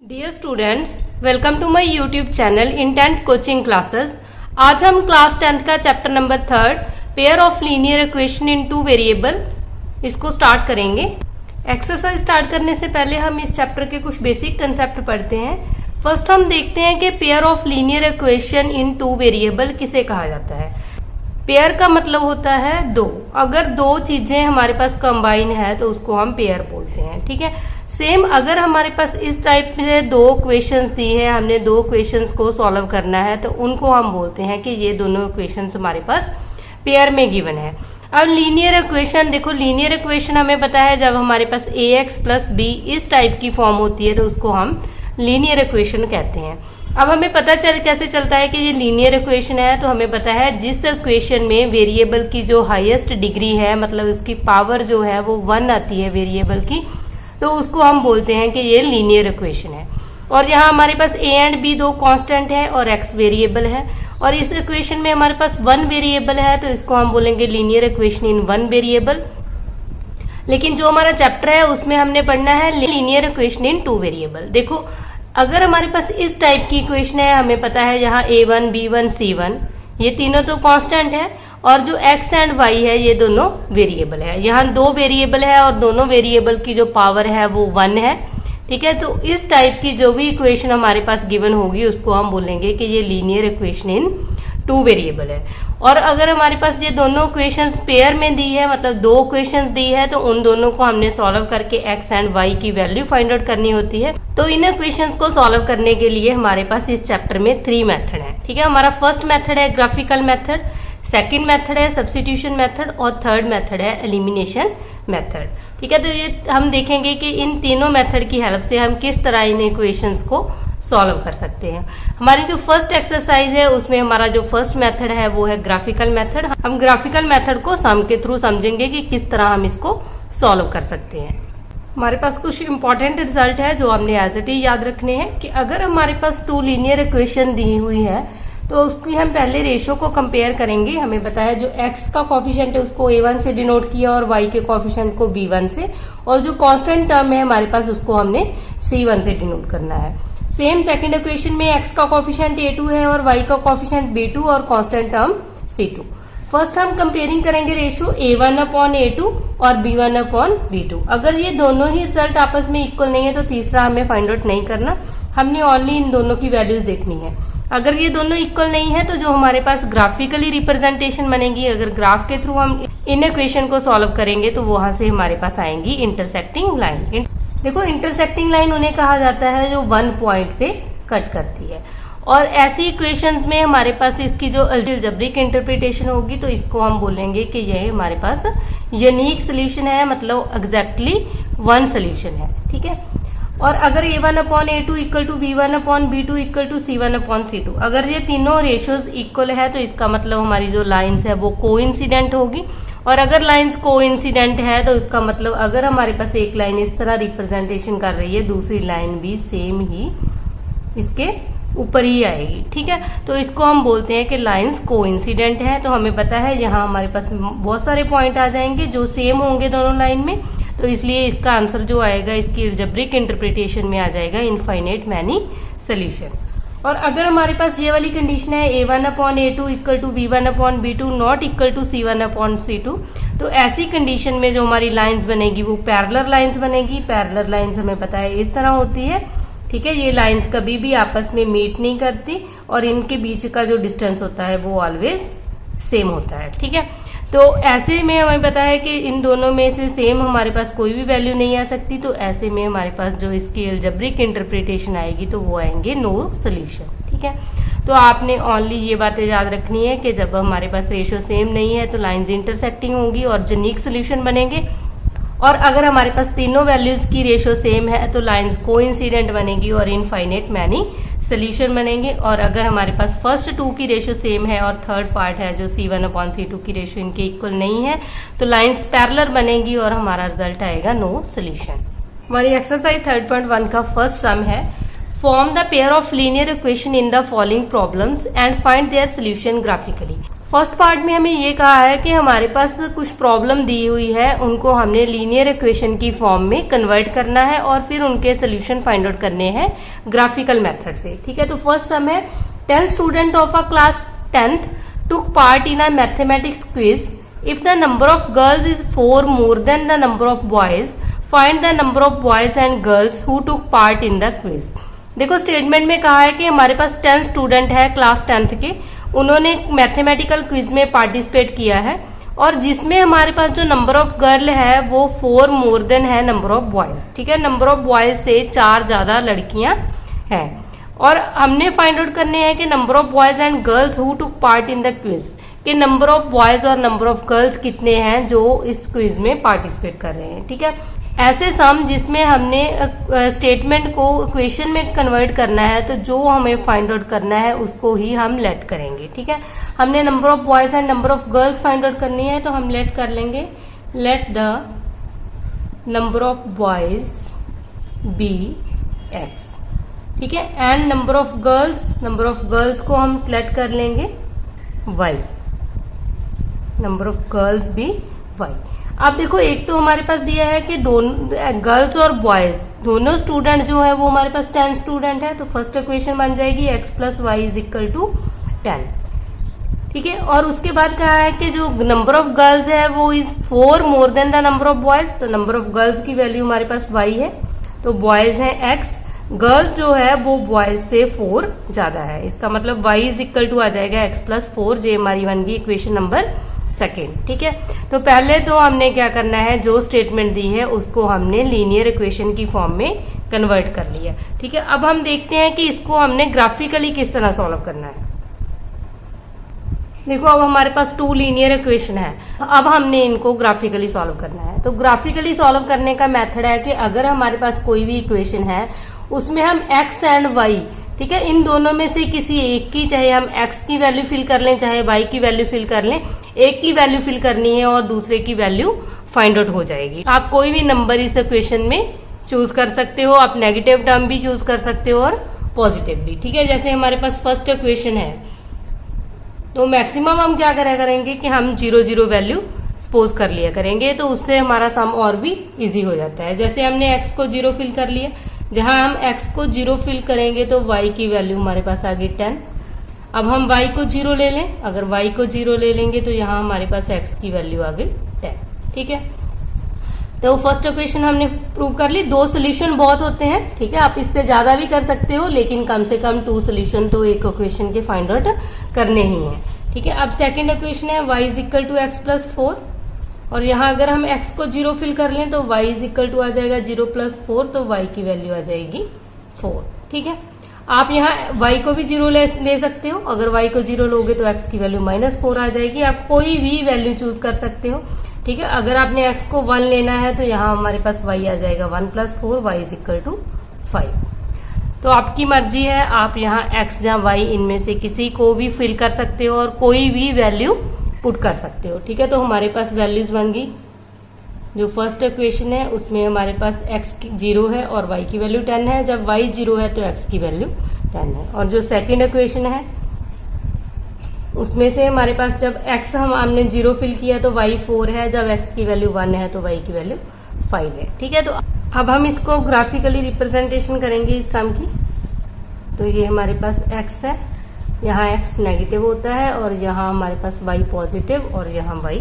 Dear students, welcome to my YouTube channel intent coaching classes. आज हम class 10th का chapter number 3 pair of linear equation in two variable इसको start करेंगे। Exercise start करने से पहले हम इस चैप्टर के कुछ बेसिक कंसेप्ट पढ़ते हैं। फर्स्ट हम देखते हैं कि pair of linear equation in two variable किसे कहा जाता है। पेयर का मतलब होता है दो। अगर दो चीजें हमारे पास कंबाइन है तो उसको हम पेयर बोलते हैं। ठीक है, सेम अगर हमारे पास इस टाइप से दो इक्वेशंस दी है, हमने दो इक्वेशंस को सॉल्व करना है तो उनको हम बोलते हैं कि ये दोनों इक्वेशंस हमारे पास पेयर में गिवन है। अब लीनियर इक्वेशन देखो, लीनियर इक्वेशन हमें पता है जब हमारे पास ax प्लस बी इस टाइप की फॉर्म होती है तो उसको हम लीनियर इक्वेशन कहते हैं। अब हमें पता कैसे चलता है कि ये लीनियर इक्वेशन है, तो हमें पता है जिस इक्वेशन में वेरिएबल की जो हाईएस्ट डिग्री है, मतलब उसकी पावर जो है वो 1 आती है वेरिएबल की, तो उसको हम बोलते हैं कि ये लीनियर इक्वेशन है। और यहाँ हमारे पास a एंड b दो कांस्टेंट है और x वेरिएबल है, और इस इक्वेशन में हमारे पास 1 वेरिएबल है तो इसको हम बोलेंगे लीनियर इक्वेशन इन 1 वेरिएबल। लेकिन जो हमारा चैप्टर है उसमें हमने पढ़ना है लीनियर इक्वेशन इन 2 वेरिएबल। देखो, अगर हमारे पास इस टाइप की इक्वेशन है, हमें पता है यहाँ a1 b1 c1 ये तीनों तो कांस्टेंट है, और जो x एंड y है ये दोनों वेरिएबल है। यहाँ दो वेरिएबल है और दोनों वेरिएबल की जो पावर है वो 1 है। ठीक है, तो इस टाइप की जो भी इक्वेशन हमारे पास गिवन होगी उसको हम बोलेंगे कि ये लीनियर इक्वेशन इन 2 वेरिएबल है। और अगर हमारे पास ये दोनों इक्वेशंस पेयर में दी है, मतलब दो इक्वेशंस दी है, तो उन दोनों को हमने सॉल्व करके x एंड y की वैल्यू फाइंड आउट करनी होती है। तो इन इक्वेशंस को सॉल्व करने के लिए हमारे पास इस चैप्टर में 3 मेथड है। ठीक है, हमारा फर्स्ट मेथड है ग्राफिकल मेथड, सेकंड मेथड है सब्स्टिट्यूशन मेथड, और थर्ड मेथड है एलिमिनेशन मेथड। ठीक है, तो ये हम देखेंगे कि इन तीनों मेथड की हेल्प से हम किस तरह इन इक्वेशंस को सॉल्व कर सकते हैं। हमारी जो फर्स्ट एक्सरसाइज है उसमें हमारा जो फर्स्ट मेथड है वो है ग्राफिकल मेथड। हम ग्राफिकल मेथड को सम के थ्रू समझेंगे कि किस तरह हम इसको सॉल्व कर सकते हैं। हमारे पास कुछ इंपॉर्टेंट रिजल्ट है जो हमने एज इट इज याद रखने हैं कि अगर हमारे पास 2 लीनियर इक्वेशन दी हुई है तो उसकी हम पहले रेशियो को कंपेयर करेंगे। हमें पता है जो x का कॉफिशिएंट है उसको a1 से डिनोट किया और y के कॉफिशिएंट को b1 से, और जो कांस्टेंट टर्म है हमारे पास उसको हमने c1 से डिनोट करना है। सेम सेकंड इक्वेशन में x का कॉफिशिएंट a2 है और y का कॉफिशिएंट b2 और कांस्टेंट टर्म c2। फर्स्ट हम कंपेयरिंग करेंगे रेशियो a1 अपॉन a2 और b1 अपॉन b2। अगर ये दोनों ही रिजल्ट आपस में इक्वल नहीं है तो तीसरा हमें फाइंड आउट नहीं करना, हमने ओनली इन दोनों की वैल्यूज देखनी है। अगर ये दोनों इक्वल नहीं है तो जो हमारे पास ग्राफिकली रिप्रेजेंटेशन बनेगी, अगर ग्राफ के थ्रू हम इन इक्वेशन को सॉल्व करेंगे तो वहां से हमारे पास आएंगी इंटरसेक्टिंग लाइन। देखो, इंटरसेक्टिंग लाइन उन्हें कहा जाता है जो 1 पॉइंट पे कट करती है, और ऐसी इक्वेशंस में हमारे पास इसकी जो अलजेब्रिक इंटरप्रिटेशन होगी तो इसको हम बोलेंगे कि यह हमारे पास यूनिक सोल्यूशन है, मतलब एग्जैक्टली 1 सोल्यूशन है। ठीक है, और अगर a1 upon a2 equal to b1 upon b2 equal to c1 upon c2, अगर ये तीनों रेशियोज इक्वल है तो इसका मतलब हमारी जो लाइंस है वो कोइंसिडेंट होगी। और अगर लाइंस कोइंसिडेंट है तो इसका मतलब अगर हमारे पास एक लाइन इस तरह रिप्रेजेंटेशन कर रही है, दूसरी लाइन भी सेम ही इसके ऊपर ही आएगी। ठीक है, तो इसको हम बोलते हैं कि लाइंस कोइंसिडेंट है। तो हमें पता है यहाँ हमारे पास बहुत सारे पॉइंट आ जाएंगे जो सेम होंगे दोनों लाइन में, तो इसलिए इसका आंसर जो आएगा इसकी अलजेब्रिक इंटरप्रिटेशन में आ जाएगा इनफाइनाइट मैनी सोल्यूशन। और अगर हमारे पास ये वाली कंडीशन है a1 upon a2 equal to b1 upon b2 not equal to c1 upon c2, तो ऐसी कंडीशन में जो हमारी लाइंस बनेगी वो पैरेलल लाइंस बनेगी। पैरेलल लाइंस हमें पता है इस तरह होती है। ठीक है, ये लाइंस कभी भी आपस में मीट नहीं करती और इनके बीच का जो डिस्टेंस होता है वो ऑलवेज सेम होता है। ठीक है, तो ऐसे में हमें पता है कि इन दोनों में से सेम हमारे पास कोई भी वैल्यू नहीं आ सकती, तो ऐसे में हमारे पास जो इसकी अलजेब्रिक इंटरप्रिटेशन आएगी तो वो आएंगे नो सोल्यूशन। ठीक है, तो आपने ओनली ये बातें याद रखनी है कि जब हमारे पास रेशियो सेम नहीं है तो लाइंस इंटरसेक्टिंग होंगी और यूनिक सोल्यूशन बनेंगे, और अगर हमारे पास तीनों वैल्यूज की रेशियो सेम है तो लाइंस कोइंसिडेंट बनेगी और इनफाइनाइट मैनी सोल्यूशन बनेंगे। और अगर हमारे पास फर्स्ट 2 की रेशियो सेम है और थर्ड पार्ट है जो c1 अपॉन c2 की रेशियो इनके इक्वल नहीं है तो लाइंस पैरेलल बनेगी और हमारा रिजल्ट आएगा नो सोल्यूशन। हमारी एक्सरसाइज 3.1 का फर्स्ट सम है, form the pair of linear equation in the following problems and find their solution graphically. First part में हमें ये कहा है कि हमारे पास कुछ प्रॉब्लम दी हुई है, उनको हमने लीनियर इक्वेशन की फॉर्म में कन्वर्ट करना है और फिर उनके सोल्यूशन फाइंड आउट करने हैं ग्राफिकल मेथड से। ठीक है, तो फर्स्ट सम है 10 student of a class 10th took part in a mathematics quiz. If the number of girls is 4 more than the number of boys, find the number of boys and girls who took part in the quiz. देखो statement में कहा है कि हमारे पास 10 student है class 10th के, उन्होंने mathematical quiz में पार्टिसिपेट किया है और जिसमें हमारे पास जो नंबर ऑफ गर्ल है वो 4 मोर देन है नंबर ऑफ बॉयज। ठीक है, नंबर ऑफ बॉयज से 4 ज्यादा लड़कियां हैं और हमने फाइंड आउट करने हैं कि number of boys and girls who took part in the quiz, कि नंबर ऑफ बॉयज और नंबर ऑफ गर्ल्स कितने हैं जो इस क्विज में पार्टिसिपेट कर रहे हैं। ठीक है, ऐसे सम जिसमें हमने स्टेटमेंट को इक्वेशन में कन्वर्ट करना है तो जो हमें फाइंड आउट करना है उसको ही हम लेट करेंगे। ठीक है, हमने number of boys and number of girls find out करनी है तो हम लेट कर लेंगे, let the number of boys be X. ठीक है, एंड नंबर ऑफ गर्ल्स को हम सिलेक्ट कर लेंगे y, नंबर ऑफ गर्ल्स भी y। अब देखो एक तो हमारे पास दिया है कि गर्ल्स और बॉयज दोनों स्टूडेंट जो है वो हमारे पास 10 स्टूडेंट है, तो फर्स्ट इक्वेशन बन जाएगी x plus Y is equal to 10। ठीक है, और उसके बाद कहा है कि जो नंबर ऑफ गर्ल्स है वो is 4 more than the number of boys, तो नंबर ऑफ गर्ल्स की वैल्यू हमारे पास y है, तो बॉयज है x, गर्ल्स जो है वो बॉयज से 4 ज्यादा है, इसका मतलब y इज इक्वल टू आ जाएगा x प्लस 4, जे हमारी बन गई इक्वेशन नंबर सेकेंड। ठीक है, तो पहले तो हमने क्या करना है, जो स्टेटमेंट दी है उसको हमने लीनियर इक्वेशन की फॉर्म में कन्वर्ट कर लिया। ठीक है, अब हम देखते हैं कि इसको हमने ग्राफिकली किस तरह सॉल्व करना है। देखो अब हमारे पास 2 लीनियर इक्वेशन है, अब हमने इनको ग्राफिकली सॉल्व करना है। तो ग्राफिकली सॉल्व करने का मेथड है कि अगर हमारे पास कोई भी इक्वेशन है उसमें हम x एंड y, ठीक है, इन दोनों में से किसी एक की, चाहे हम x की वैल्यू फिल कर लें चाहे y की वैल्यू फिल कर लें, एक की वैल्यू फिल करनी है और दूसरे की वैल्यू फाइंड आउट हो जाएगी। आप कोई भी नंबर इस इक्वेशन में चूज कर सकते हो, आप नेगेटिव टर्म भी चूज कर सकते हो और पॉजिटिव भी। ठीक है, जैसे हमारे पास फर्स्ट इक्वेशन है तो मैक्सिमम हम क्या करा करेंगे कि हम 0 0 वैल्यू सपोज कर लिया करेंगे, तो उससे हमारा सम और भी इजी हो जाता है। जैसे हमने x को 0 फिल कर लिया, जहां हम x को 0 फिल करेंगे तो y की वैल्यू हमारे पास आ गई 10। अब हम y को 0 ले लें, अगर y को 0 ले लेंगे तो यहाँ हमारे पास x की वैल्यू आ गई 10। ठीक है, तो फर्स्ट इक्वेशन हमने प्रूव कर ली। 2 सोल्यूशन बहुत होते हैं, ठीक है, आप इससे ज्यादा भी कर सकते हो लेकिन कम से कम 2 सोल्यूशन तो एक इक्वेशन के फाइंड आउट करने ही हैं। ठीक है, अब सेकंड इक्वेशन है y is equal to X plus 4 और यहाँ अगर हम x को 0 फिल कर लें तो y इज इक्वल टू आ जाएगा 0 प्लस 4, तो y की वैल्यू आ जाएगी 4। ठीक है, आप यहाँ y को भी 0 ले सकते हो, अगर y को 0 लोगे तो x की वैल्यू -4 आ जाएगी। आप कोई भी वैल्यू चूज कर सकते हो। ठीक है, अगर आपने x को 1 लेना है तो यहाँ हमारे पास y आ जाएगा 1 plus 4, y is equal to 5। तो आपकी मर्जी है, आप यहाँ x या y इनमें से किसी को भी फिल कर सकते हो और कोई भी वैल्यू पुट कर सकते हो। ठीक है, तो हमारे पास वैल्यूज बन गई। जो फर्स्ट इक्वेशन है उसमें हमारे पास x 0 है और y की वैल्यू 10 है, जब y 0 है तो x की वैल्यू 10 है। और जो सेकंड इक्वेशन है उसमें से हमारे पास जब x हमने 0 फिल किया तो y 4 है, जब x की वैल्यू 1 है तो y की वैल्यू 5 है। ठीक है, तो अब हम इसको ग्राफिकली रिप्रेजेंटेशन करेंगे इस सम की। तो ये हमारे पास x है, यहाँ x नेगेटिव होता है और यहाँ हमारे पास y पॉजिटिव और यहाँ y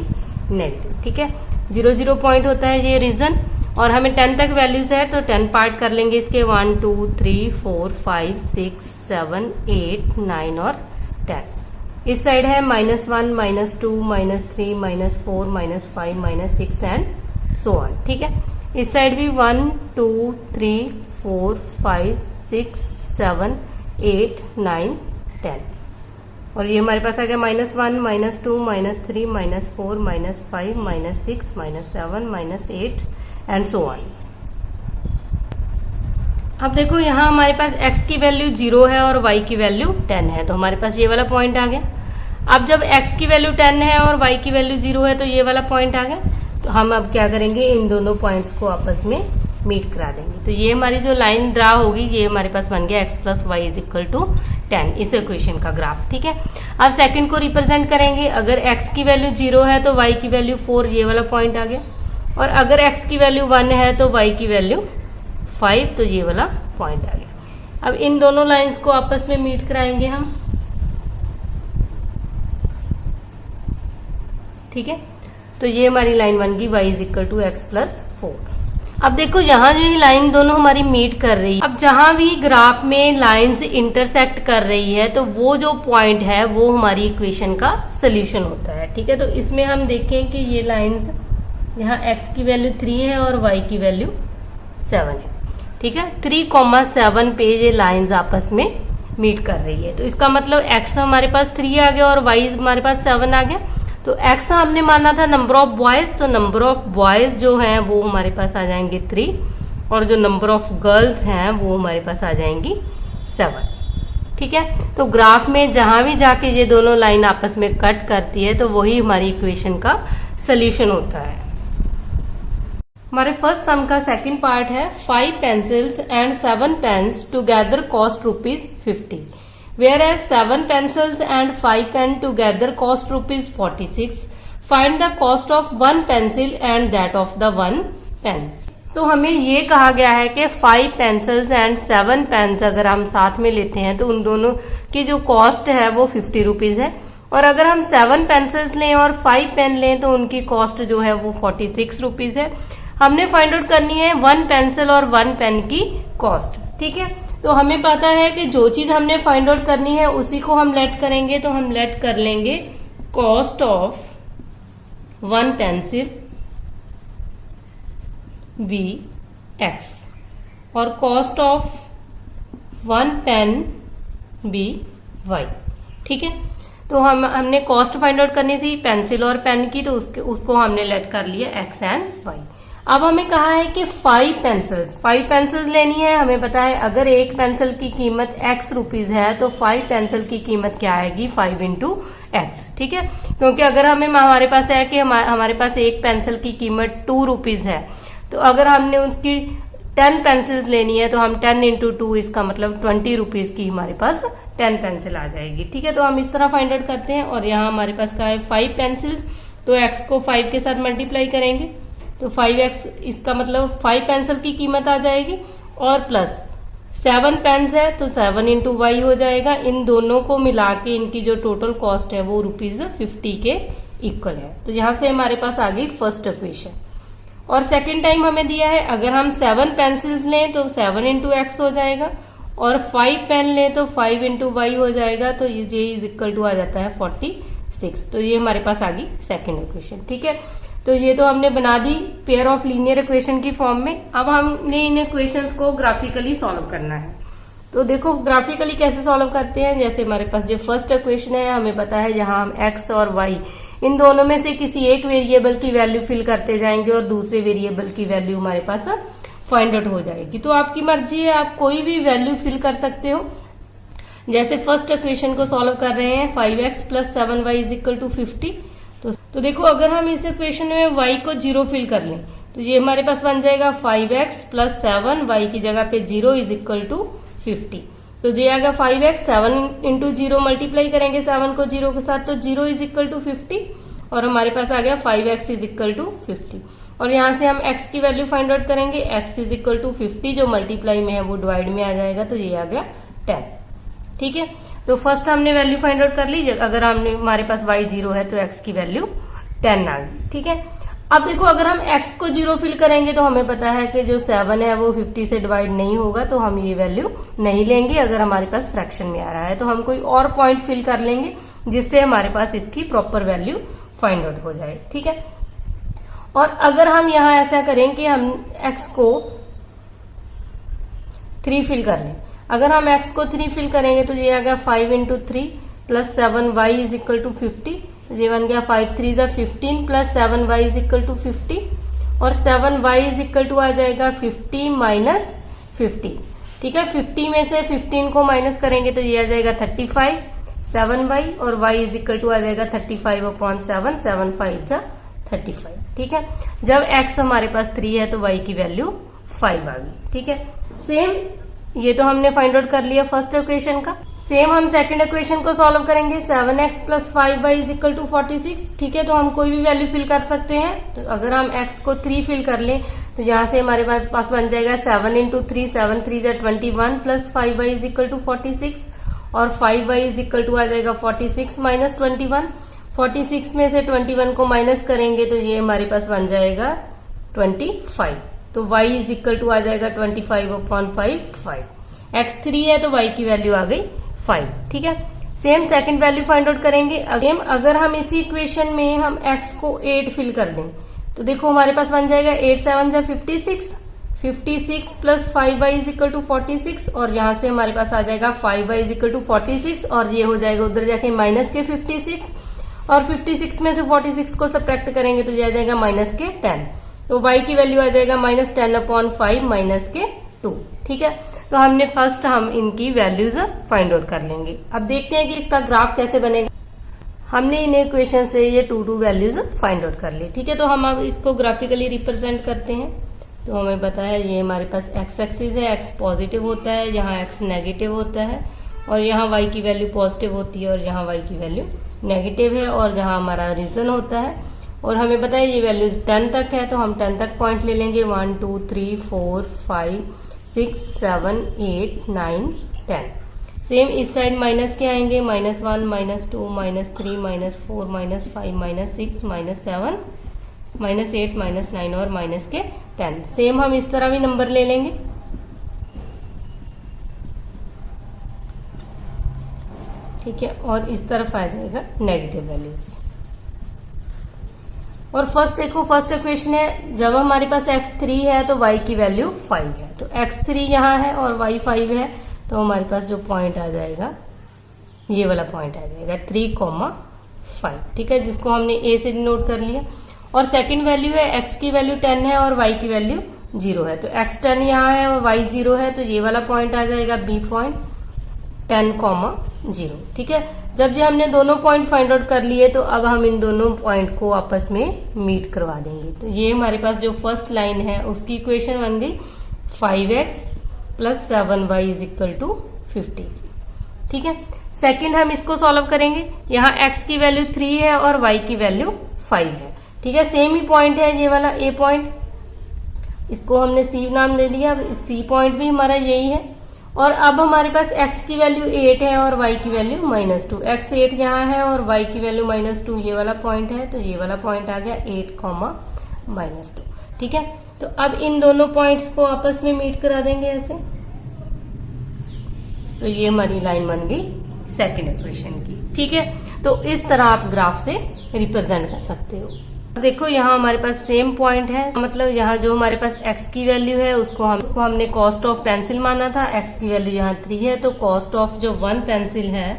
नेगेटिव। ठीक है, 0 0 पॉइंट होता है ये रीजन, और हमें 10 तक वैल्यूज है तो 10 पार्ट कर लेंगे इसके, 1 2 3 4 5 6 7 8 9 और 10। इस साइड है -1 -2 -3 -4 -5 -6 एंड सो ऑन। ठीक है, इस साइड भी 1 2 3 4 5 6 7 8 9 10, और ये हमारे पास आ गया -1 -2 -3 -4 -5 -6 -7 -8 एंड सो ऑन। अब देखो यहाँ हमारे पास x की वैल्यू 0 है और y की वैल्यू 10 है, तो हमारे पास ये वाला पॉइंट आ गया। अब जब x की वैल्यू 10 है और y की वैल्यू 0 है तो ये वाला पॉइंट आ गया। तो हम अब क्या करेंगे, इन दोनों पॉइंट्स को आपस में मीट करा देंगे। तो ये हमारी जो लाइन ड्रा होगी ये हमारे पास बन गया x plus Y is equal to 10, इस इक्वेशन का ग्राफ। ठीक है, अब सेकंड को रिप्रेजेंट करेंगे। अगर x की वैल्यू 0 है तो y की वैल्यू 4, ये वाला पॉइंट आ गया। और अगर x की वैल्यू 1 है तो y की वैल्यू 5, तो ये वाला पॉइंट आ गया। अब इन दोनों लाइंस को आपस में मीट कराएंगे हम। ठीक है, तो ये हमारी लाइन बन गई y is equal to X plus 4। अब देखो यहाँ जो ये लाइन दोनों हमारी मीट कर रही है, अब जहां भी ग्राफ में लाइंस इंटरसेक्ट कर रही है तो वो जो पॉइंट है वो हमारी इक्वेशन का सोल्यूशन होता है। ठीक है, तो इसमें हम देखें कि ये लाइंस यहाँ x की वैल्यू 3 है और y की वैल्यू 7 है। ठीक है, 3,7 पे ये लाइंस आपस में मीट कर रही है। तो इसका मतलब x हमारे पास 3 आ गया और y हमारे पास 7 आ गया। तो x हमने माना था नंबर ऑफ बॉयज, तो नंबर ऑफ बॉयज जो हैं वो हमारे पास आ जाएंगे 3 और जो नंबर ऑफ गर्ल्स हैं वो हमारे पास आ जाएंगी 7। ठीक है, तो ग्राफ में जहां भी जाके ये दोनों लाइन आपस में कट करती है तो वही हमारी इक्वेशन का सोल्यूशन होता है। हमारे फर्स्ट सम का सेकंड पार्ट है 5 pencils and 7 pens together cost ₹50, whereas 7 pencils and 5 pen together cost ₹46. Find the cost of 1 pencil and that of the 1 pen. तो हमें ये कहा गया है कि 5 pencils and 7 pens अगर हम साथ में लेते हैं तो उन दोनों की जो कॉस्ट है वो ₹50 है, और अगर हम 7 pencils लें और 5 पेन लें तो उनकी कॉस्ट जो है वो ₹46 है। हमने फाइंड आउट करनी है 1 पेंसिल और 1 पेन की कॉस्ट। ठीक है, तो हमें पता है कि जो चीज हमने फाइंड आउट करनी है उसी को हम लेट करेंगे। तो हम लेट कर लेंगे cost of 1 pencil be X और cost of 1 pen be Y. ठीक है, तो हमने कॉस्ट फाइंड आउट करनी थी पेंसिल और पेन की, तो उसको हमने लेट कर लिया एक्स एंड वाई। अब हमें कहा है कि 5 पेंसिल्स लेनी है। हमें पता है अगर एक पेंसिल की कीमत ₹x है तो 5 पेंसिल की कीमत क्या आएगी 5 इंटू एक्स। ठीक है, क्योंकि अगर हमारे पास है कि हमारे पास एक पेंसिल की कीमत ₹2 है, तो अगर हमने उसकी 10 पेंसिल्स लेनी है तो हम 10 इंटू 2, इसका मतलब ₹20 की हमारे पास 10 पेंसिल आ जाएगी। ठीक है, तो हम इस तरह फाइंड आउट करते हैं। और यहाँ हमारे पास क्या है 5 पेंसिल्स, तो x को 5 के साथ मल्टीप्लाई करेंगे तो 5x, इसका मतलब 5 पेंसिल की कीमत आ जाएगी और प्लस 7 पेन्स है तो 7 इंटू वाई हो जाएगा। इन दोनों को मिला के इनकी जो टोटल कॉस्ट है वो ₹50 के इक्वल है। तो यहाँ से हमारे पास आ गई फर्स्ट इक्वेशन। और सेकेंड टाइम हमें दिया है अगर हम 7 पेंसिल्स लें तो 7 इंटू एक्स हो जाएगा और 5 पेन लें तो 5 इंटू वाई हो जाएगा। तो ये इज इक्वल टू आ जाता है 46। तो ये हमारे पास आ गई सेकेंड इक्वेशन। ठीक है, तो ये तो हमने बना दी पेयर ऑफ लीनियर इक्वेशन की फॉर्म में। अब हमने इन इक्वेशंस को ग्राफिकली सॉल्व करना है। तो देखो ग्राफिकली कैसे सॉल्व करते हैं। जैसे हमारे पास जो फर्स्ट इक्वेशन है हमें पता है यहाँ हम x और y इन दोनों में से किसी एक वेरिएबल की वैल्यू फिल करते जाएंगे और दूसरे वेरिएबल की वैल्यू हमारे पास फाइंड आउट हो जाएगी। तो आपकी मर्जी है, आप कोई भी वैल्यू फिल कर सकते हो। जैसे फर्स्ट इक्वेशन को सॉल्व कर रहे हैं 5x plus 7y is equal to 50। तो देखो अगर हम इस इक्वेशन में y को 0 फिल कर लें तो ये हमारे पास बन जाएगा 5x प्लस 7, y की जगह पे 0 इज इक्वल टू 50। तो ये आएगा 5x, 7 इंटू 0 मल्टीप्लाई करेंगे 7 को 0 के साथ तो 0 इज इक्वल टू 50 और हमारे पास आ गया 5x इज इक्वल टू 50। और यहाँ से हम x की वैल्यू फाइंड आउट करेंगे, x इज इक्वल टू 50 जो मल्टीप्लाई में है वो डिवाइड में आ जाएगा तो ये आ गया 10। ठीक है, तो फर्स्ट हमने वैल्यू फाइंड आउट कर ली। अगर हमारे पास y 0 है तो x की वैल्यू 10 आ गई। ठीक है, अब देखो अगर हम x को 0 फिल करेंगे तो हमें पता है कि जो 7 है वो 50 से डिवाइड नहीं होगा तो हम ये वैल्यू नहीं लेंगे। अगर हमारे पास फ्रैक्शन में आ रहा है तो हम कोई और पॉइंट फिल कर लेंगे जिससे हमारे पास इसकी प्रॉपर वैल्यू फाइंड आउट हो जाए। ठीक है, और अगर हम यहाँ ऐसा करें कि हम x को 3 फिल कर लें, अगर हम x को 3 फिल करेंगे तो ये आ गया 5 into 3 plus 7y is equal to 50। ये बन गया 5 3 जा 15 plus 7y is equal to 50 और 7y इज इक्वल टू आ जाएगा 50 माइनस 50। ठीक है, 50 में से 15 को माइनस करेंगे तो ये आ जाएगा 35, 7y और y इज इक्वल टू आ जाएगा 35 अपॉन 7, 7 5 जा 35। ठीक है, जब x हमारे पास 3 है तो y की वैल्यू 5 आ गई। ठीक है, सेम ये तो हमने फाइंड आउट कर लिया फर्स्ट इक्वेशन का। सेम हम सेकंड इक्वेशन को सॉल्व करेंगे। 7x + 5y = 46। ठीक है, तो हम कोई भी वैल्यू फिल कर सकते हैं। तो अगर हम x को 3 फिल कर लें तो यहाँ से हमारे पास बन जाएगा 7 × 3, 7 3 = 21 + 5y = 46 और 5y = आ जाएगा 46 - 21। 46 में से 21 को माइनस करेंगे तो ये हमारे पास बन जाएगा 25। तो y = आ जाएगा 25/5। x 3 है तो y की वैल्यू आ गई 5। ठीक है, same second value find out करेंगे। अगेन अगर हम इसी इक्वेशन में हम x को 8 फिल कर दें तो देखो हमारे पास बन जाएगा 8 7 = 56, 56 + 5y = 46 और यहाँ से हमारे पास आ जाएगा 5y = 46 और ये हो जाएगा उधर जाके माइनस के 56 और 56 में से 46 को सब्ट्रैक्ट करेंगे तो ये आ जाएगा माइनस के 10। तो y की वैल्यू आ जाएगा -10/5 - 2। ठीक है, तो हमने फर्स्ट हम इनकी वैल्यूज फाइंड आउट कर लेंगे। अब देखते हैं कि इसका ग्राफ कैसे बनेगा। हमने इन इक्वेशन से ये 2 वैल्यूज फाइंड आउट कर ली। ठीक है, तो हम अब इसको ग्राफिकली रिप्रेजेंट करते हैं। तो हमें पता है ये हमारे पास x एक्सिस है, x पॉजिटिव होता है, यहाँ x नेगेटिव होता है और यहाँ y की वैल्यू पॉजिटिव होती है और यहाँ y की वैल्यू नेगेटिव है और जहाँ हमारा रीजन होता है। और हमें पता है ये वैल्यूज 10 तक है तो हम 10 तक पॉइंट ले लेंगे। 1 2 3 4 5 6 7 8 9 10। सेम इस साइड माइनस के आएंगे, -1 -2 -3 -4 -5 -6 -7 -8 -9 और माइनस के 10। सेम हम इस तरह भी नंबर ले लेंगे। ठीक है, और इस तरफ आ जाएगा नेगेटिव वैल्यूज। और फर्स्ट देखो फर्स्ट इक्वेशन है, जब हमारे पास x3 है तो y की वैल्यू 5 है। तो x3 यहाँ है और y 5 है तो हमारे पास जो पॉइंट आ जाएगा ये वाला पॉइंट आ जाएगा 3,5। ठीक है, जिसको हमने a से डिनोट कर लिया। और सेकंड वैल्यू है x की वैल्यू 10 है और y की वैल्यू 0 है। तो x 10 यहाँ है और y 0 है तो ये वाला पॉइंट आ जाएगा b पॉइंट 10,0। ठीक है, जब ये हमने दोनों पॉइंट फाइंड आउट कर लिए तो अब हम इन दोनों पॉइंट को आपस में मीट करवा देंगे। तो ये हमारे पास जो फर्स्ट लाइन है उसकी इक्वेशन बन गई 5x + 7y = 50। ठीक है, सेकंड हम इसको सॉल्व करेंगे। यहाँ x की वैल्यू 3 है और y की वैल्यू 5 है। ठीक है, सेम ही पॉइंट है ये वाला a पॉइंट, इसको हमने c नाम ले लिया। अब c पॉइंट भी हमारा यही है। और अब हमारे पास x की वैल्यू 8 है और y की वैल्यू -2। x 8 यहाँ है और y की वैल्यू -2 ये वाला पॉइंट है तो ये वाला पॉइंट आ गया 8, -2। ठीक है, तो अब इन दोनों पॉइंट्स को आपस में मीट करा देंगे ऐसे। तो ये हमारी लाइन बन गई सेकंड इक्वेशन की। ठीक है, तो इस तरह आप ग्राफ से रिप्रेजेंट कर सकते हो। देखो यहाँ हमारे पास सेम पॉइंट है, मतलब यहाँ जो हमारे पास x की वैल्यू है उसको हमने कॉस्ट ऑफ पेंसिल माना था। x की वैल्यू यहाँ 3 है तो कॉस्ट ऑफ जो 1 पेंसिल है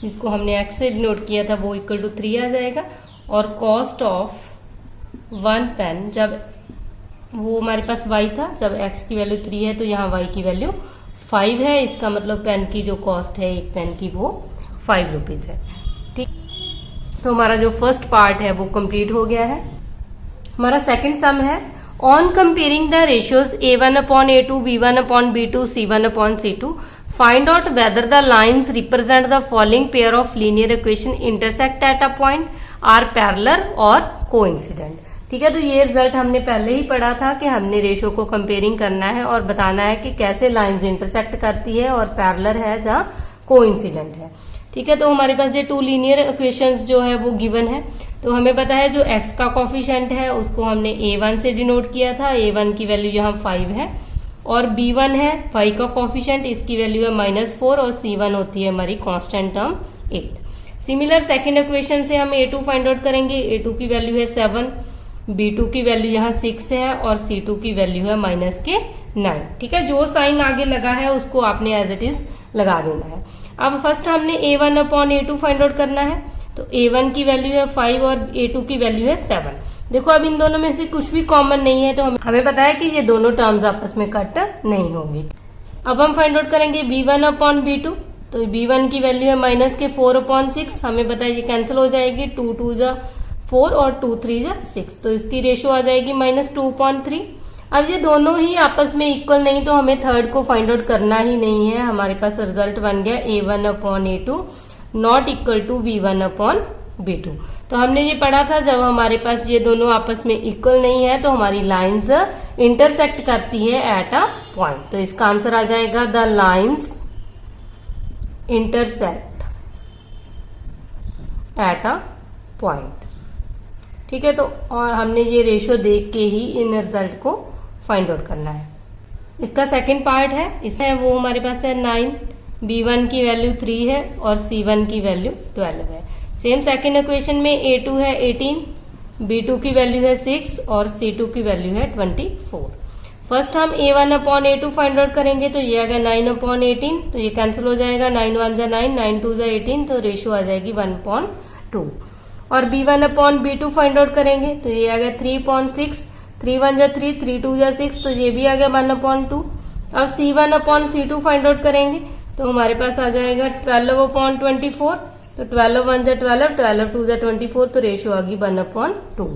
जिसको हमने x से डिनोट किया था वो = 3 आ जाएगा। और कॉस्ट ऑफ 1 पेन जब वो हमारे पास y था, जब x की वैल्यू 3 है तो यहाँ y की वैल्यू 5 है। इसका मतलब पेन की जो कॉस्ट है एक पेन की वो 5 रुपीज है। ठीक, तो हमारा जो फर्स्ट पार्ट है वो कंप्लीट हो गया है। हमारा सेकंड सम है, on comparing the ratios a1/a2 b1/b2 c1/c2 find out whether the lines represent the following pair of linear equation intersect at a point, are parallel और कोइंसिडेंट। ठीक है, तो ये रिजल्ट हमने पहले ही पढ़ा था कि हमने रेशियो को कंपेयरिंग करना है और बताना है कि कैसे लाइंस इंटरसेक्ट करती है और पैरेलल है जहाँ कोइंसिडेंट है। ठीक है, तो हमारे पास ये 2 लीनियर इक्वेशंस जो है वो गिवन है। तो हमें पता है जो x का कोफिशिएंट है उसको हमने a1 से डिनोट किया था। a1 की वैल्यू यहाँ 5 है और b1 है y का कोफिशिएंट, इसकी वैल्यू है -4 और c1 होती है हमारी constant term 8। Similar second equation से हम a2 फाइंड आउट करेंगे। a2 की वैल्यू है 7, b2 की वैल्यू यहाँ 6 है और c2 की वैल्यू है -9। ठीक है, जो साइन आगे लगा है उसको आपने एज इट इज लगा देना है। अब फर्स्ट हमने a1/a2 फाइंड आउट करना है। तो a1 की वैल्यू है 5 और a2 की वैल्यू है 7। देखो अब इन दोनों में से कुछ भी कॉमन नहीं है तो हमें पता है कि ये दोनों टर्म्स आपस में कट नहीं होंगी। अब हम फाइंड आउट करेंगे b1/b2। तो b1 की वैल्यू है -4/6। हमें पता है ये कैंसिल हो जाएगी, 2 2 जा 4 और 2 3 जा 6, तो इसकी रेशो आ जाएगी -2.3। अब ये दोनों ही आपस में इक्वल नहीं, तो हमें थर्ड को फाइंड आउट करना ही नहीं है। हमारे पास रिजल्ट बन गया A1/A2 not equal to V1/B2। तो हमने ये पढ़ा था, जब हमारे पास ये दोनों आपस में इक्वल नहीं है तो हमारी लाइंस इंटरसेक्ट करती है एट अ पॉइंट। तो इसका आंसर आ जाएगा the lines intersect at a point. ठीक है, तो और हमने ये रेशो देख के ही इन रिजल्ट को फाइंड आउट करना है। इसका सेकंड पार्ट है, इसमें वो हमारे पास है 9, B1 की वैल्यू 3 है और C1 की वैल्यू 12 है। सेम सेकंड इक्वेशन में A2 है 18, B2 की वैल्यू है 6 और C2 की वैल्यू है 24। फर्स्ट हम A1/A2 फाइंड आउट करेंगे, तो ये आ गया 9/18, तो ये कैंसिल हो जाएगा, 9 1 जा 9, 9 2 जा 18, तो रेशियो आ जाएगी 1/2। और B1/B2 फाइंड आउट करेंगे, तो ये आ गया 3/6, 3 1 जा 3, 3 2 जा 6, तो ये भी आ गया 1/2। अब C1/C2 फाइंड आउट करेंगे, तो हमारे पास आ जाएगा 12/24, तो 12 1 जा 12, 12 2 जा 24, तो रेशियो आ गई 1/2।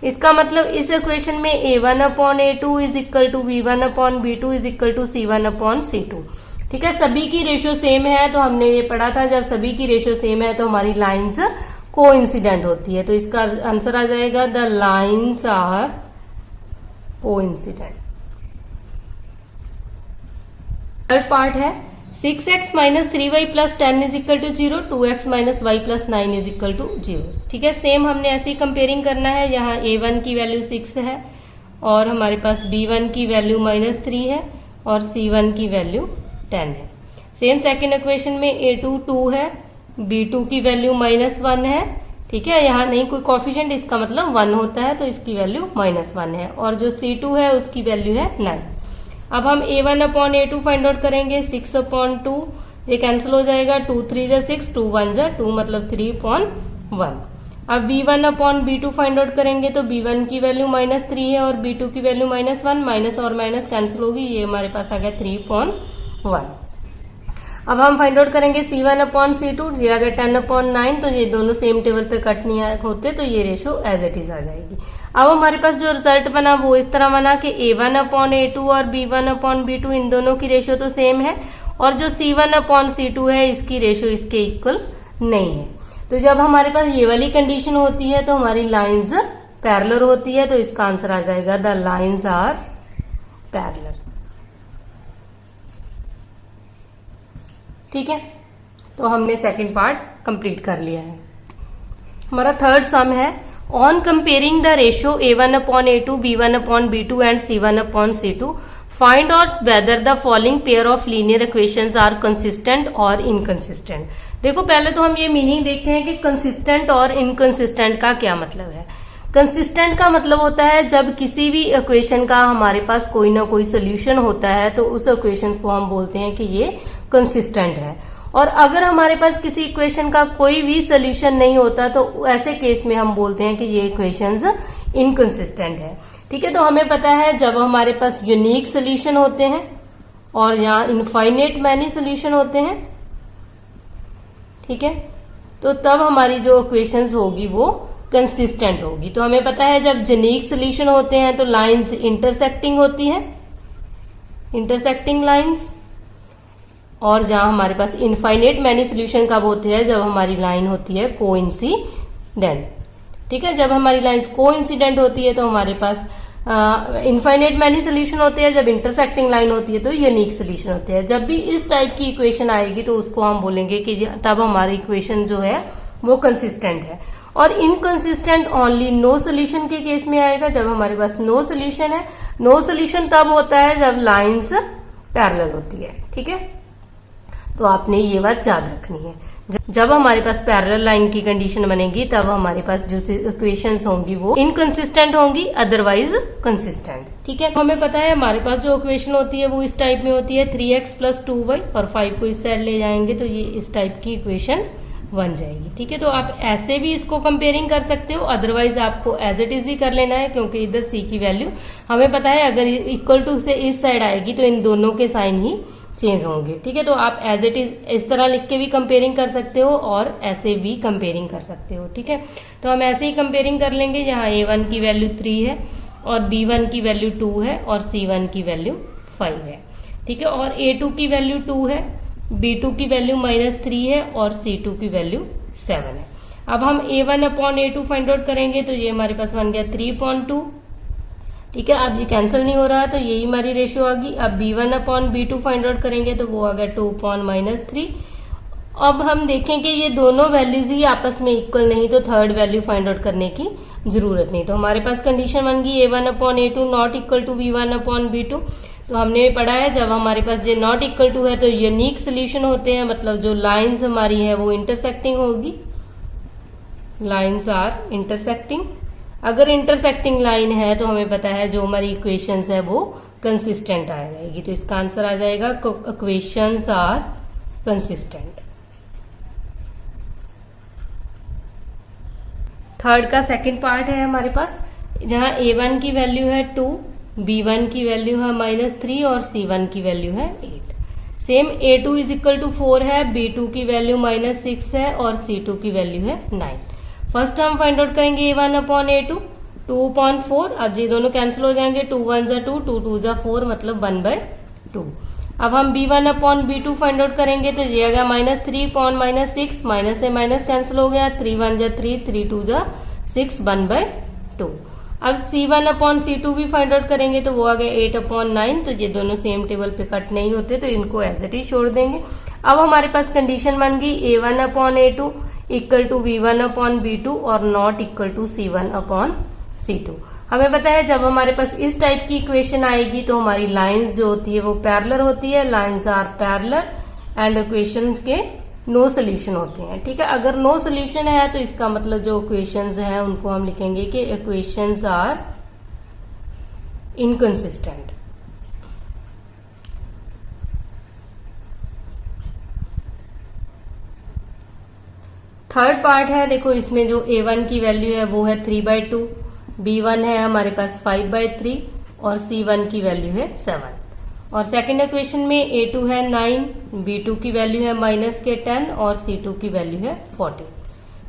इसका मतलब इस इक्वेशन में A1/A2 is equal to V1/B2 is equal to C1/C2। ठीक है, सभी की रेशियो सेम है, तो हमने ये पढ़ा था जब सभी की रेशियो सेम है तो हमारी लाइंस कोइंसिडेंट होती है। तो इसका आंसर आ जाएगा the lines are coincident. Third part है 6x minus 3y plus 10 is equal to 0, 2x minus y plus 9 is equal to 0। ठीक है, सेम हमने ऐसे ही कंपेयरिंग करना है। यहाँ A1 की वैल्यू 6 है और हमारे पास B1 की वैल्यू -3 है और C1 की वैल्यू 10 है। सेम सेकंड इक्वेशन में A2 2 है, B2 की वैल्यू -1 है। ठीक है, यहाँ नहीं कोई कॉफिशिएंट, इसका मतलब 1 होता है, तो इसकी वैल्यू -1 है। और जो C2 है उसकी वैल्यू है 9। अब हम A1/A2 फाइंड आउट करेंगे, 6/2, ये कैंसिल हो जाएगा, 2 3 जा 6, 2 1 जा 2, मतलब 3/1। अब B1/B2 फाइंड आउट करेंगे, तो B1 की वैल्यू -3 है और B2 की वैल्यू -1, माइनस और माइनस कैंसिल होगी, ये हमारे पास आ गया 3/1। अब हम फाइंड आउट करेंगे C1/C2, ये आ गया 10/9, तो ये दोनों सेम टेबल पे कट नहीं होते, तो ये रेशो एज इट इज आ जाएगी। अब हमारे पास जो रिजल्ट बना वो इस तरह बना कि A1/A2 और B1/B2 इन दोनों की रेशो तो सेम है, और जो C1/C2 है इसकी रेशो इसके इक्वल नहीं है। तो जब हमारे पास ये वाली कंडीशन होती है तो हमारी लाइंस पैरेलल होती है, तो इसका आंसर आ जाएगा द लाइंस आर पैरेलल। ठीक है, तो हमने सेकंड पार्ट कंप्लीट कर लिया है। हमारा थर्ड सम है, on comparing the ratio A1/A2, B1/B2 and C1/C2 find out whether the following pair of linear equations are consistent और इनकंसिस्टेंट। देखो, पहले तो हम ये मीनिंग देखते हैं कि कंसिस्टेंट और इनकंसिस्टेंट का क्या मतलब है। कंसिस्टेंट का मतलब होता है जब किसी भी इक्वेशन का हमारे पास कोई ना कोई सोल्यूशन होता है तो उस इक्वेशन को हम बोलते हैं कि ये कंसिस्टेंट है। और अगर हमारे पास किसी इक्वेशन का कोई भी सोल्यूशन नहीं होता तो ऐसे केस में हम बोलते हैं कि ये इक्वेशंस इनकंसिस्टेंट है। ठीक है, तो हमें पता है जब हमारे पास यूनिक सोल्यूशन होते हैं और यहाँ इनफाइनेट मैनी सोल्यूशन होते हैं, ठीक है, तो तब हमारी जो इक्वेशंस होगी वो कंसिस्टेंट होगी। तो हमें पता है जब यूनिक सोल्यूशन होते हैं तो लाइंस इंटरसेक्टिंग होती है, इंटरसेक्टिंग लाइंस। और जहां हमारे पास इनफाइनेट मैनी सोल्यूशन कब होते हैं, जब हमारी लाइन होती है कोइंसिडेंट। ठीक है, जब हमारी लाइंस कोइंसिडेंट होती है तो हमारे पास इनफाइनेट मैनी सोल्यूशन होते हैं, जब इंटरसेक्टिंग लाइन होती है तो यूनिक सोल्यूशन होते हैं। जब भी इस टाइप की इक्वेशन आएगी तो उसको हम बोलेंगे कि तब हमारी इक्वेशन जो है वो कंसिस्टेंट है। और इनकंसिस्टेंट ओनली नो सोल्यूशन के केस में आएगा, जब हमारे पास नो सोल्यूशन है। नो सोल्यूशन तब होता है जब लाइंस पैरेलल होती है। ठीक है, तो आपने ये बात याद रखनी है, जब हमारे पास पैरेलल लाइन की कंडीशन बनेगी तब हमारे पास जो इक्वेशंस होंगी वो इनकंसिस्टेंट होंगी, अदरवाइज कंसिस्टेंट। ठीक है, हमें पता है हमारे पास जो इक्वेशन होती है वो इस टाइप में होती है, 3x + 2y, और 5 को इस साइड ले जाएंगे तो ये इस टाइप की इक्वेशन बन जाएगी। ठीक है, तो आप ऐसे भी इसको कंपेयरिंग कर सकते हो, अदरवाइज आपको एज इट इज भी कर लेना है, क्योंकि इधर c की वैल्यू हमें पता है अगर इक्वल टू से इस साइड आएगी तो इन दोनों के साइन ही चेंज होंगे। ठीक है, तो आप एज इट इज इस तरह लिख के भी कंपेयरिंग कर सकते हो और ऐसे भी कंपेयरिंग कर सकते हो। ठीक है, तो हम ऐसे ही कंपेयरिंग कर लेंगे। यहाँ A1 की वैल्यू 3 है और B1 की वैल्यू 2 है और C1 की वैल्यू 5 है। ठीक है, और A2 की वैल्यू 2 है, B2 की वैल्यू -3 है और C2 की वैल्यू 7 है। अब हम A1 upon A2 find out करेंगे तो ये हमारे पास बन गया 3/2। ठीक है, अब ये कैंसिल नहीं हो रहा है तो यही हमारी रेशियो आ गई। अब B1 upon B2 find out करेंगे तो वो आ गया 2/-3। अब हम देखें कि ये दोनों वैल्यूज ही आपस में इक्वल नहीं तो थर्ड वैल्यू फाइंड आउट करने की जरूरत नहीं। तो हमारे पास कंडीशन बन गई A1 upon A2 not equal to B1 upon B2। तो हमने पढ़ा है जब हमारे पास ये नॉट इक्वल टू है तो यूनिक सोल्यूशन होते हैं, मतलब जो लाइंस हमारी है वो इंटरसेक्टिंग होगी, लाइंस आर इंटरसेक्टिंग। अगर इंटरसेक्टिंग लाइन है तो हमें पता है जो हमारी इक्वेशंस है वो कंसिस्टेंट आ जाएगी। तो इसका आंसर आ जाएगा इक्वेशंस आर कंसिस्टेंट। थर्ड का सेकंड पार्ट है हमारे पास, जहां A1 की वैल्यू है 2, B1 की वैल्यू है -3 और C1 की वैल्यू है 8। Same A2 is equal to 4 है, B2 की वैल्यू -6 है और C2 की वैल्यू है 9। फर्स्ट हम फाइंड आउट करेंगे A1 अपॉन A2 2/4। अब ये दोनों कैंसिल हो जाएंगे, 2 1 जा 2, 2 2 जा 4, मतलब 1/2। अब हम B1 upon B2 find out करेंगे तो ये आ गया -3/-6, माइनस से माइनस कैंसिल हो गया, 3 1 जा 3, 3 2 जा 6, 1/2। अब C1 अपॉन C2 भी फाइंड आउट करेंगे तो वो आ गया 8/9। तो ये दोनों सेम टेबल पे कट नहीं होते तो इनको एज इट इज छोड़ देंगे। अब हमारे पास कंडीशन बन गई A1 upon A2 equal to B1 upon B2 और not equal to C1 upon C2। हमें पता है जब हमारे पास इस टाइप की इक्वेशन आएगी तो हमारी लाइंस जो होती है वो पैरेलल होती है, lines are parallel and equation के नो सोल्यूशन होते हैं। ठीक है, अगर नो सोल्यूशन है तो इसका मतलब जो इक्वेशंस हैं उनको हम लिखेंगे कि equations are inconsistent. Third part है, देखो इसमें जो A1 की वैल्यू है वो है 3/2, B1 है हमारे पास 5/3 और C1 की वैल्यू है 7। और सेकंड इक्वेशन में A2 है 9, B2 की वैल्यू है -10 और C2 की वैल्यू है 40।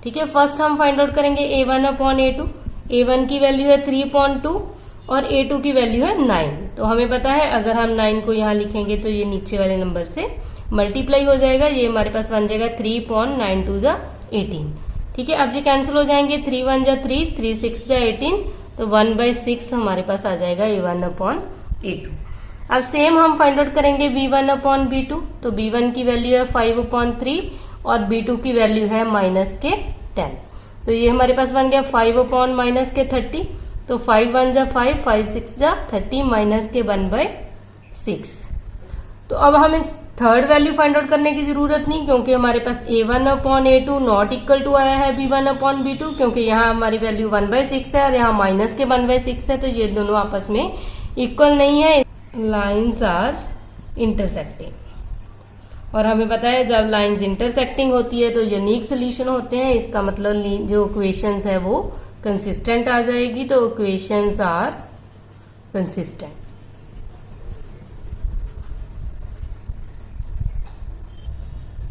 ठीक है, फर्स्ट हम फाइंड आउट करेंगे A1 अपॉन A2। A1 की वैल्यू है 3/2 और A2 की वैल्यू है 9। तो हमें पता है अगर हम 9 को यहाँ लिखेंगे तो ये नीचे वाले नंबर से मल्टीप्लाई हो जाएगा, ये हमारे पास बन जाएगा 3.92 18। ठीक है, अब ये कैंसिल हो जाएंगे, 3 1 जा 3, 3 6 जा 18, तो 1/6 हमारे पास आ जाएगा A1 अपॉन A2। अब सेम हम फाइंड आउट करेंगे B1 अपॉन B2। तो B1 की वैल्यू है 5/3 और B2 की वैल्यू है -10। तो ये हमारे पास बन गया 5/-30। तो 5 1 जा 5, 5 6 जा 30, -1/6। तो अब हमें थर्ड वैल्यू फाइंड आउट करने की जरूरत नहीं, क्योंकि हमारे पास A1 upon A2 not equal to आया है B1 अपॉन B2, क्योंकि यहाँ हमारी वैल्यू 1/6 है और यहाँ -1/6 है, तो ये दोनों आपस में इक्वल नहीं है। लाइंस आर इंटरसेक्टिंग और हमें पता है जब लाइंस इंटरसेक्टिंग होती है तो यूनिक सोल्यूशन होते हैं। इसका मतलब जो इक्वेशंस है वो कंसिस्टेंट आ जाएगी। तो इक्वेशंस आर कंसिस्टेंट।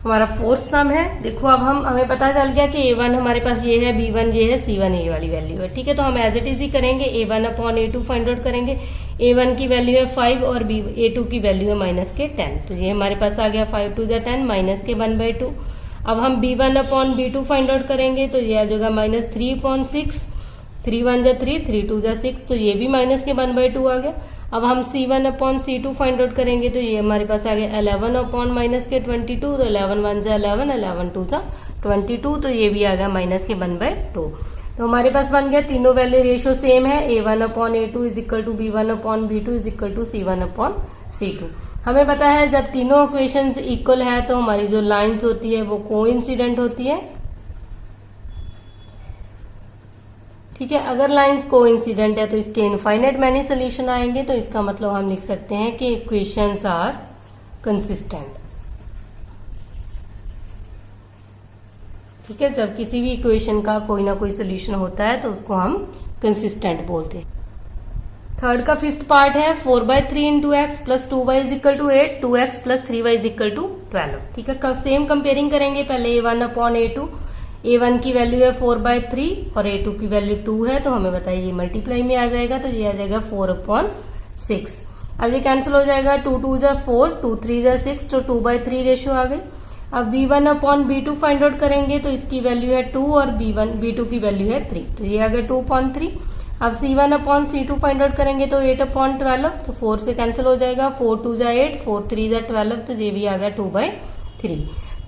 हमारा फोर्थ सम है, देखो अब हमें पता चल गया कि A1 हमारे पास ये है, B1 ये है, C1 ये वाली वैल्यू है। ठीक है, तो हम एज इट इज ही करेंगे, A1 upon A2 find out करेंगे। A1 की वैल्यू है 5 और A2 की वैल्यू है -10। तो ये हमारे पास आ गया 5 2 10, -1/2। अब हम B1 upon B2 find out करेंगे तो ये आ जाएगा -3/6, 3 1 जा 3, 3 2 जा 6, तो ये भी -1/2 आ गया। अब हम C1 upon C2 find out करेंगे तो ये हमारे पास आ गया 11 अपॉन -22, तो 11 1 जा 11, 11 2 जा 22, तो ये भी आ गया -1/2। तो हमारे पास बन गया तीनों वैल्यू रेशियो सेम है, A1 upon A2 is equal to B1 upon B2 is equal to C1 upon C2। हमें पता है जब तीनों इक्वेशंस इक्वल है तो हमारी जो लाइंस होती है वो कोइंसिडेंट होती है। ठीक है, अगर लाइंस कोइंसिडेंट है तो इसके इनफाइनाइट मैनी सोल्यूशन आएंगे। तो इसका मतलब हम लिख सकते हैं कि इक्वेशंस आर कंसिस्टेंट। ठीक है, जब किसी भी इक्वेशन का कोई ना कोई सोल्यूशन होता है तो उसको हम कंसिस्टेंट बोलते हैं। थर्ड का फिफ्थ पार्ट है 4/3 into x plus 2y is equal to 8, 2x plus 3y is equal to 12। ठीक है, कब सेम कंपेयरिंग करेंगे, पहले a1 अपॉन a2, a1 की वैल्यू है 4/3 और a2 की वैल्यू 2 है, तो हमें बताइए ये मल्टीप्लाई में आ जाएगा, तो ये आ जाएगा 4/6। अब ये कैंसिल हो जाएगा, 2 2 जा 4, 2 3 जा 6, तो 2/3 रेशियो आ गई। अब b1 upon b2 find out करेंगे, तो इसकी वैल्यू है 2 और b2 की वैल्यू है 3, तो ये आ गया 2/3। अब c1 upon c2 find out करेंगे, तो 8/12, तो 4 से कैंसिल हो जाएगा, 4 2 जा 8, 4 3 जा 12, तो ये भी आ गया 2/3।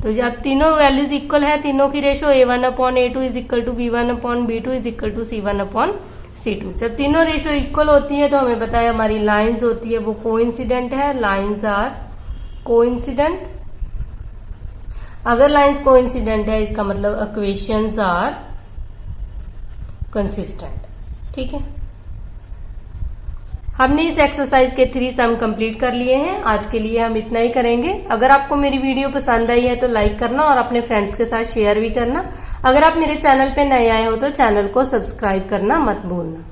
तो जब तीनों वैल्यूज इक्वल है, तीनों की ratio a1 upon a2 is equal to b1 upon b2 is equal to c1 upon c2। जब तीनों रेशो इक्वल होती है तो हमें पता है हमारी लाइंस होती है वो कोइंसिडेंट है, लाइंस आर कोइंसिडेंट। अगर लाइंस कोइंसिडेंट है इसका मतलब इक्वेशंस आर कंसिस्टेंट। ठीक है, हमने इस एक्सरसाइज के 3 सम कंप्लीट कर लिए हैं। आज के लिए हम इतना ही करेंगे। अगर आपको मेरी वीडियो पसंद आई है तो लाइक करना और अपने फ्रेंड्स के साथ शेयर भी करना। अगर आप मेरे चैनल पे नए आए हो तो चैनल को सब्सक्राइब करना मत भूलना।